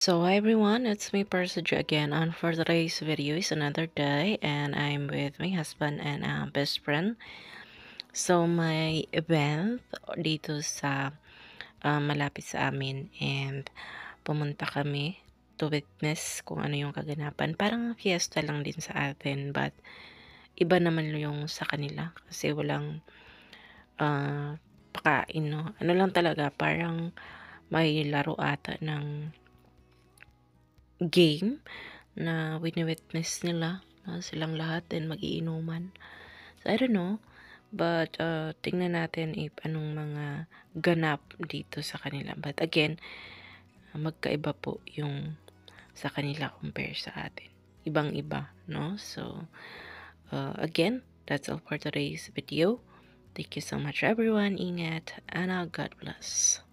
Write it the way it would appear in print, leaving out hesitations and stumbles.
So hi everyone, it's me Persija again, and for today's video is another day and I'm with my husband and best friend. So may event dito sa malapit sa amin and pumunta kami to witness kung ano yung kaganapan. Parang fiesta lang din sa atin but iba naman yung sa kanila kasi walang pakain, no? Ano lang talaga, parang may laro ata ng game na wini-witness nila na silang lahat din mag-iinuman. So, I don't know, but tingnan natin if anong mga ganap dito sa kanila. But again, magkaiba po yung sa kanila compare sa atin. Ibang-iba, no? So, again, that's all for today's video. Thank you so much everyone. Ingat and God bless.